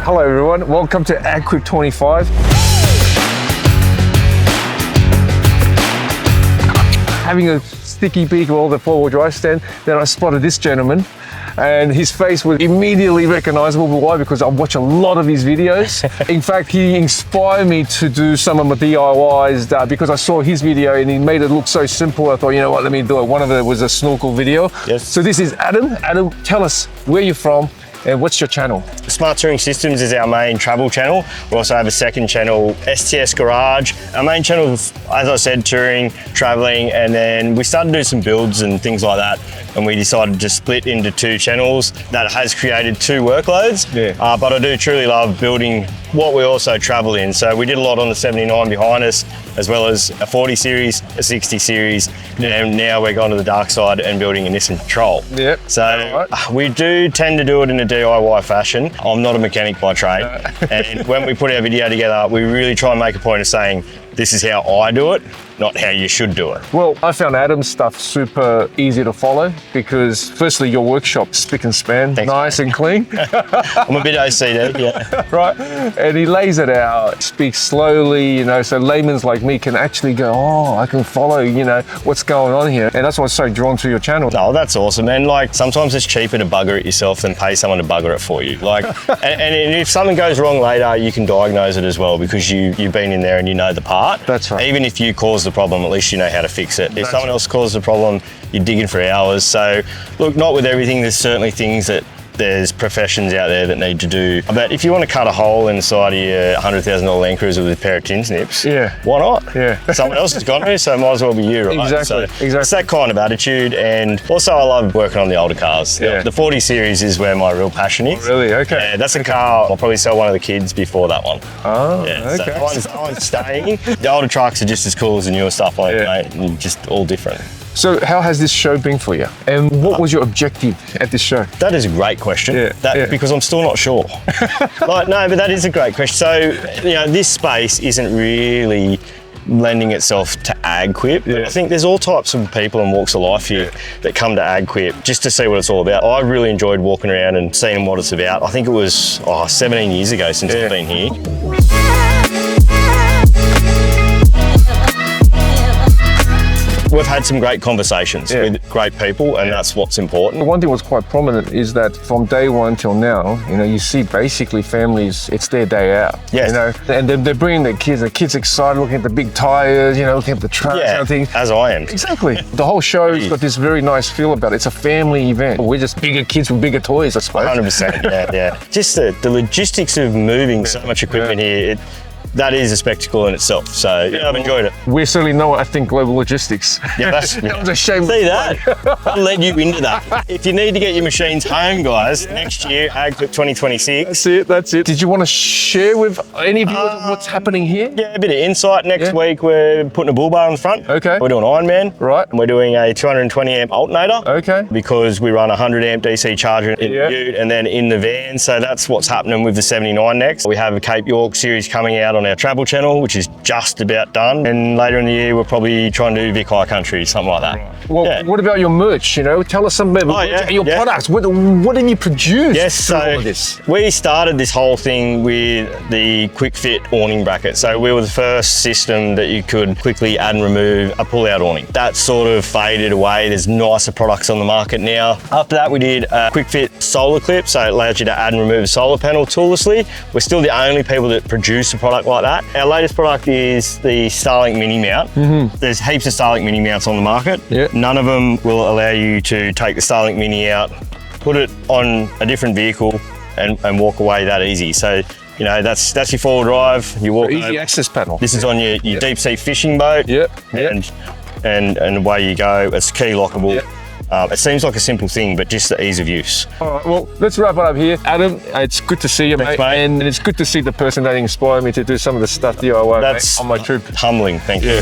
Hello everyone, welcome to AGQUIP 25. Having a sticky peek of all the four-wheel drive stand, then I spotted this gentleman and his face was immediately recognizable. Why? Because I watch a lot of his videos. In fact, he inspired me to do some of my DIYs because I saw his video and he made it look so simple. I thought, you know what, let me do it. One of it was a snorkel video. Yes. So this is Adam. Adam, tell us where you're from and what's your channel? Smart Touring Systems is our main travel channel. We also have a second channel, STS Garage. Our main channel is, as I said, touring, traveling, and then we started to do some builds and things like that. And we decided to split into two channels. That has created two workloads. Yeah. But I do truly love building what we also travel in. So we did a lot on the 79 behind us, as well as a 40 series, a 60 series, and now we're going to the dark side and building a Nissan Patrol. Yep. So we do tend to do it in a DIY fashion. I'm not a mechanic by trade. And when we put our video together, we really try and make a point of saying, this is how I do it, not how you should do it. Well, I found Adam's stuff super easy to follow because firstly, your workshop, spick and span, thanks, nice mate. And clean. I'm a bit OCD, yeah. Right, and he lays it out, speaks slowly, you know, so laymen's like me can actually go, oh, I can follow, you know, what's going on here. And that's why I'm so drawn to your channel. Oh, that's awesome. And like, sometimes it's cheaper to bugger it yourself than pay someone to bugger it for you. Like, and if something goes wrong later, you can diagnose it as well because you've been in there and you know the part. That's right. Even if you caused the problem, at least you know how to fix it. If someone else caused the problem, you're digging for hours. So look, not with everything, there's certainly things that there's professions out there that need to do. But if you want to cut a hole inside of your $100,000 Land Cruiser with a pair of tin snips, yeah, why not? Yeah. Someone else has gone to, so it might as well be you, right? Exactly, So exactly. It's that kind of attitude. And also I love working on the older cars. Yeah. The 40 series is where my real passion is. Oh, really? Okay. Yeah, that's a car I'll probably sell one of the kids before that one. Oh, yeah, okay. So that one's staying. The older trucks are just as cool as the newer stuff, like, mate, and just all different. So how has this show been for you? And what was your objective at this show? That is a great question. Yeah. Because I'm still not sure. Like, no, but that is a great question. So, you know, this space isn't really lending itself to AGQUIP. Yeah. I think there's all types of people and walks of life here that come to AGQUIP just to see what it's all about. I really enjoyed walking around and seeing what it's about. I think it was 17 years ago since I've been here. We've had some great conversations with great people, and that's what's important. One thing was quite prominent is that from day one till now, you know, you see basically families, it's their day out. Yes. You know, and they're bringing their kids. The kids excited, looking at the big tires, you know, looking at the trucks and everything. As I am. Exactly. The whole show's got this very nice feel about it. It's a family event. We're just bigger kids with bigger toys, I suppose. 100%, yeah. Just the logistics of moving so much equipment here, that is a spectacle in itself. So yeah, I've enjoyed it. We certainly know, I think, Global Logistics. Yeah, that was a shame. See that? I'll let you into that. If you need to get your machines home, guys, next year, AGQUIP 2026. That's it. Did you want to share with any of you what's happening here? Yeah, a bit of insight. Next week, we're putting a bull bar on the front. Okay. We're doing Ironman. Right. And we're doing a 220 amp alternator. Okay. Because we run a 100 amp DC charger in the ute and then in the van. So that's what's happening with the 79 next. We have a Cape York series coming out on our travel channel, which is just about done. And later in the year, we'll probably try and do Vic High Country, something like that. Right. Well, what about your merch? You know, tell us something about your products. What did you produce? Yes, so all of this? We started this whole thing with the quick fit awning bracket. So we were the first system that you could quickly add and remove a pull-out awning. That sort of faded away. There's nicer products on the market now. After that, we did a quick fit solar clip. So it allows you to add and remove a solar panel toollessly. We're still the only people that produce a product like that. Our latest product is the Starlink Mini Mount. There's heaps of Starlink Mini Mounts on the market. None of them will allow you to take the Starlink Mini out, put it on a different vehicle and walk away that easy. So, you know, that's your four-wheel drive. You walk easy access panel. This is on your deep sea fishing boat. And away you go. It's key lockable. It seems like a simple thing, but just the ease of use. All right, well, let's wrap it up here. Adam, it's good to see you, mate. And it's good to see the person that inspired me to do some of the stuff DIY on my trip. Humbling, thank you.